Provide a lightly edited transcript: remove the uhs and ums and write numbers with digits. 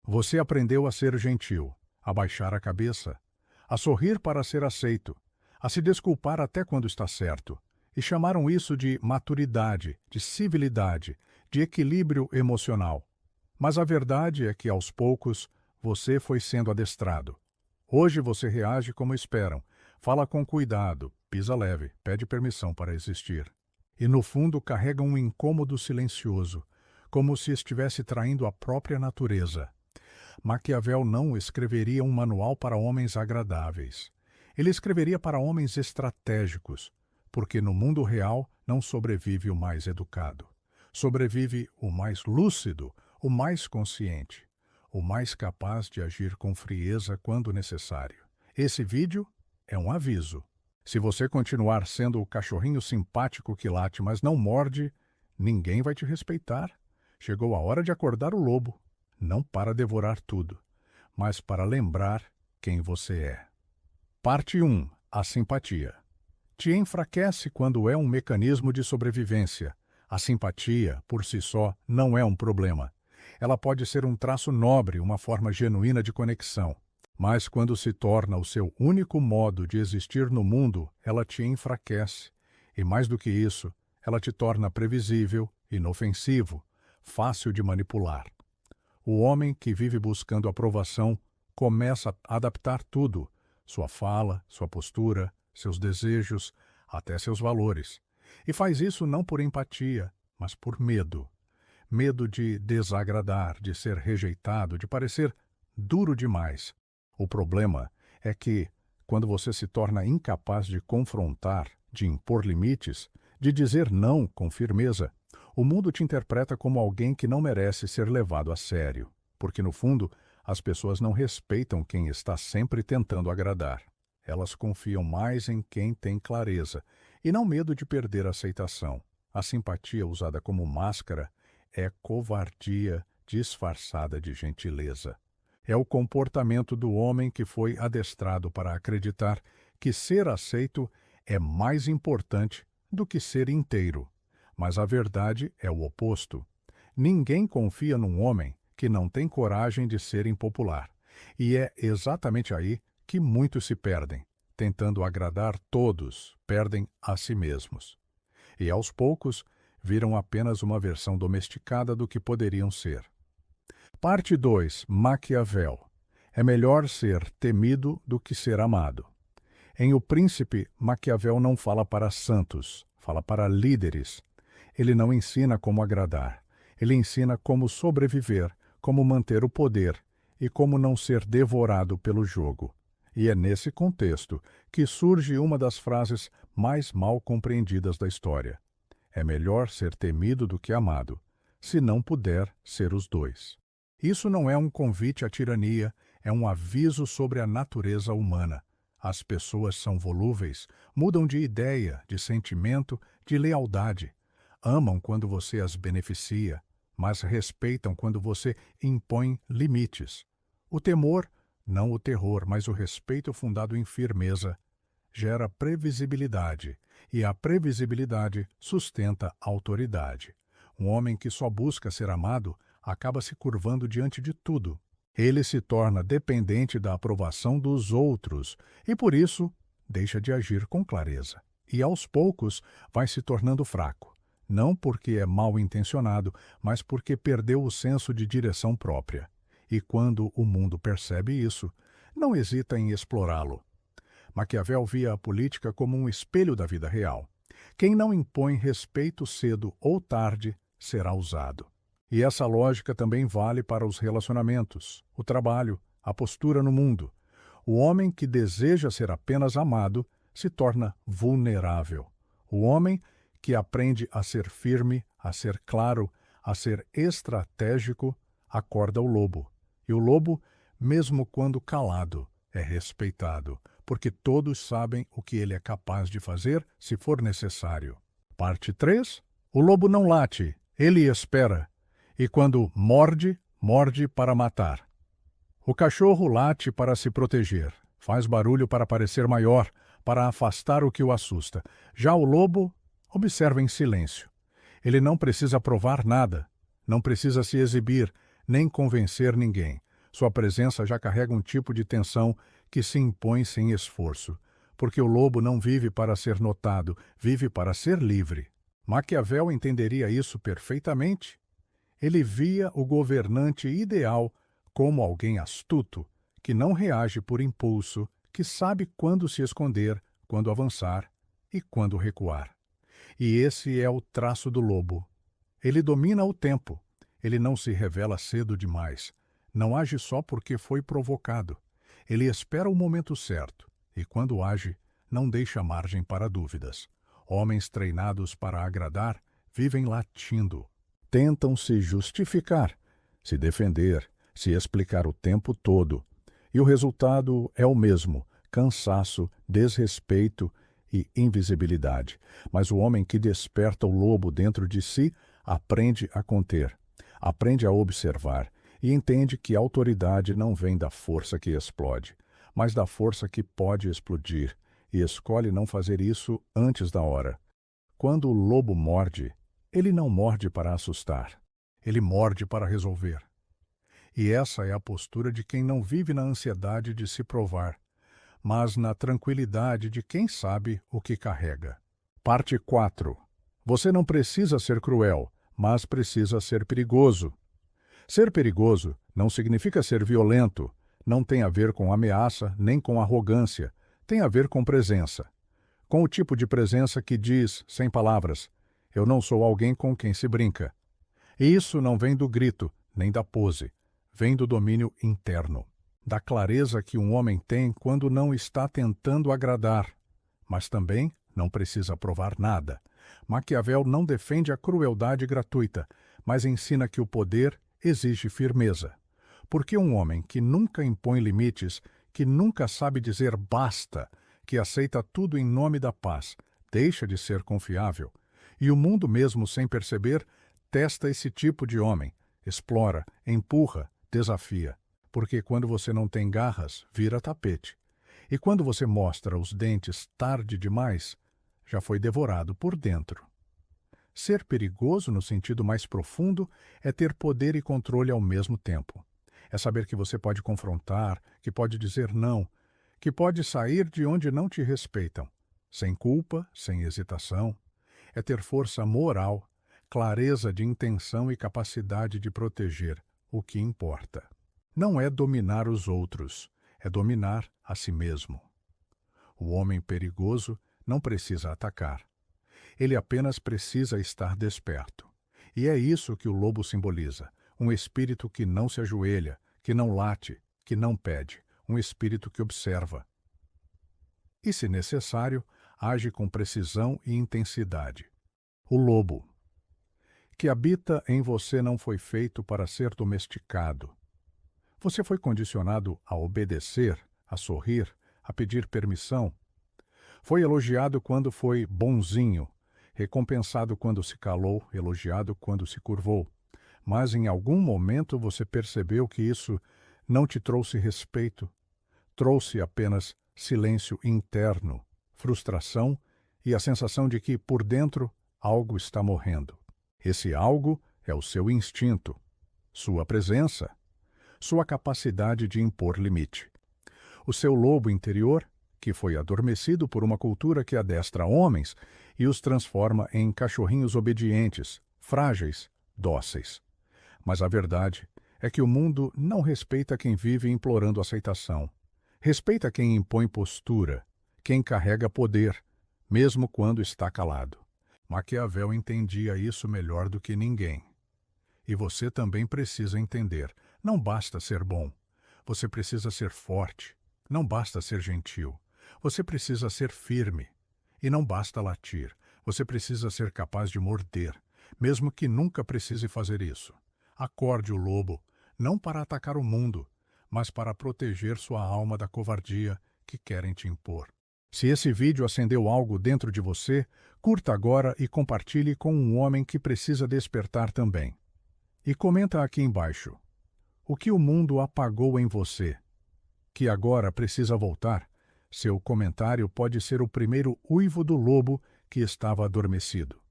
Você aprendeu a ser gentil, a baixar a cabeça, a sorrir para ser aceito, a se desculpar até quando está certo, e chamaram isso de maturidade, de civilidade, de equilíbrio emocional. Mas a verdade é que, aos poucos, você foi sendo adestrado. Hoje você reage como esperam, fala com cuidado, pisa leve, pede permissão para existir. E no fundo carrega um incômodo silencioso, como se estivesse traindo a própria natureza. Maquiavel não escreveria um manual para homens agradáveis. Ele escreveria para homens estratégicos, porque no mundo real não sobrevive o mais educado. Sobrevive o mais lúcido, o mais consciente, o mais capaz de agir com frieza quando necessário. Esse vídeo é um aviso. Se você continuar sendo o cachorrinho simpático que late, mas não morde, ninguém vai te respeitar. Chegou a hora de acordar o lobo, não para devorar tudo, mas para lembrar quem você é. Parte 1. A simpatia. Te enfraquece quando é um mecanismo de sobrevivência. A simpatia, por si só, não é um problema. Ela pode ser um traço nobre, uma forma genuína de conexão. Mas quando se torna o seu único modo de existir no mundo, ela te enfraquece. E mais do que isso, ela te torna previsível, inofensivo, fácil de manipular. O homem que vive buscando aprovação começa a adaptar tudo, sua fala, sua postura, seus desejos, até seus valores. E faz isso não por empatia, mas por medo. Medo de desagradar, de ser rejeitado, de parecer duro demais. O problema é que, quando você se torna incapaz de confrontar, de impor limites, de dizer não com firmeza, o mundo te interpreta como alguém que não merece ser levado a sério, porque, no fundo, as pessoas não respeitam quem está sempre tentando agradar. Elas confiam mais em quem tem clareza e não medo de perder a aceitação. A simpatia usada como máscara é covardia disfarçada de gentileza. É o comportamento do homem que foi adestrado para acreditar que ser aceito é mais importante do que ser inteiro. Mas a verdade é o oposto. Ninguém confia num homem que não tem coragem de ser impopular. E é exatamente aí que muitos se perdem. Tentando agradar todos, perdem a si mesmos. E aos poucos, viram apenas uma versão domesticada do que poderiam ser. Parte 2. Maquiavel. É melhor ser temido do que ser amado. Em O Príncipe, Maquiavel não fala para santos, fala para líderes. Ele não ensina como agradar. Ele ensina como sobreviver, como manter o poder e como não ser devorado pelo jogo. E é nesse contexto que surge uma das frases mais mal compreendidas da história. É melhor ser temido do que amado, se não puder ser os dois. Isso não é um convite à tirania, é um aviso sobre a natureza humana. As pessoas são volúveis, mudam de ideia, de sentimento, de lealdade. Amam quando você as beneficia, mas respeitam quando você impõe limites. O temor, não o terror, mas o respeito fundado em firmeza, gera previsibilidade, e a previsibilidade sustenta a autoridade. Um homem que só busca ser amado acaba se curvando diante de tudo. Ele se torna dependente da aprovação dos outros e, por isso, deixa de agir com clareza. E, aos poucos, vai se tornando fraco. Não porque é mal intencionado, mas porque perdeu o senso de direção própria. E quando o mundo percebe isso, não hesita em explorá-lo. Maquiavel via a política como um espelho da vida real. Quem não impõe respeito cedo ou tarde será usado. E essa lógica também vale para os relacionamentos, o trabalho, a postura no mundo. O homem que deseja ser apenas amado se torna vulnerável. O homem que aprende a ser firme, a ser claro, a ser estratégico, acorda o lobo. E o lobo, mesmo quando calado, é respeitado, porque todos sabem o que ele é capaz de fazer se for necessário. Parte 3. O lobo não late, ele espera. E quando morde, morde para matar. O cachorro late para se proteger, faz barulho para parecer maior, para afastar o que o assusta. Já o lobo observa em silêncio. Ele não precisa provar nada, não precisa se exibir, nem convencer ninguém. Sua presença já carrega um tipo de tensão que se impõe sem esforço, porque o lobo não vive para ser notado, vive para ser livre. Maquiavel entenderia isso perfeitamente. Ele via o governante ideal como alguém astuto, que não reage por impulso, que sabe quando se esconder, quando avançar e quando recuar. E esse é o traço do lobo. Ele domina o tempo. Ele não se revela cedo demais. Não age só porque foi provocado. Ele espera o momento certo e, quando age, não deixa margem para dúvidas. Homens treinados para agradar vivem latindo. Tentam se justificar, se defender, se explicar o tempo todo. E o resultado é o mesmo: cansaço, desrespeito e invisibilidade. Mas o homem que desperta o lobo dentro de si aprende a conter, aprende a observar e entende que a autoridade não vem da força que explode, mas da força que pode explodir, e escolhe não fazer isso antes da hora. Quando o lobo morde, ele não morde para assustar, ele morde para resolver. E essa é a postura de quem não vive na ansiedade de se provar, mas na tranquilidade de quem sabe o que carrega. Parte 4. Você não precisa ser cruel, mas precisa ser perigoso. Ser perigoso não significa ser violento, não tem a ver com ameaça nem com arrogância, tem a ver com presença. Com o tipo de presença que diz, sem palavras, eu não sou alguém com quem se brinca. E isso não vem do grito, nem da pose, vem do domínio interno, da clareza que um homem tem quando não está tentando agradar, mas também não precisa provar nada. Maquiavel não defende a crueldade gratuita, mas ensina que o poder exige firmeza. Porque um homem que nunca impõe limites, que nunca sabe dizer basta, que aceita tudo em nome da paz, deixa de ser confiável. E o mundo, mesmo sem perceber, testa esse tipo de homem, explora, empurra, desafia. Porque quando você não tem garras, vira tapete. E quando você mostra os dentes tarde demais, já foi devorado por dentro. Ser perigoso, no sentido mais profundo, é ter poder e controle ao mesmo tempo. É saber que você pode confrontar, que pode dizer não, que pode sair de onde não te respeitam, sem culpa, sem hesitação. É ter força moral, clareza de intenção e capacidade de proteger o que importa. Não é dominar os outros, é dominar a si mesmo. O homem perigoso não precisa atacar. Ele apenas precisa estar desperto. E é isso que o lobo simboliza: um espírito que não se ajoelha, que não late, que não pede, um espírito que observa. E, se necessário, age com precisão e intensidade. O lobo que habita em você não foi feito para ser domesticado. Você foi condicionado a obedecer, a sorrir, a pedir permissão. Foi elogiado quando foi bonzinho, recompensado quando se calou, elogiado quando se curvou. Mas em algum momento você percebeu que isso não te trouxe respeito, trouxe apenas silêncio interno, frustração e a sensação de que, por dentro, algo está morrendo. Esse algo é o seu instinto, sua presença, sua capacidade de impor limite. O seu lobo interior, que foi adormecido por uma cultura que adestra homens e os transforma em cachorrinhos obedientes, frágeis, dóceis. Mas a verdade é que o mundo não respeita quem vive implorando aceitação. Respeita quem impõe postura, quem carrega poder, mesmo quando está calado. Maquiavel entendia isso melhor do que ninguém. E você também precisa entender. Não basta ser bom. Você precisa ser forte. Não basta ser gentil. Você precisa ser firme. E não basta latir. Você precisa ser capaz de morder, mesmo que nunca precise fazer isso. Acorde o lobo, não para atacar o mundo, mas para proteger sua alma da covardia que querem te impor. Se esse vídeo acendeu algo dentro de você, curta agora e compartilhe com um homem que precisa despertar também. E comenta aqui embaixo: o que o mundo apagou em você, que agora precisa voltar? Seu comentário pode ser o primeiro uivo do lobo que estava adormecido.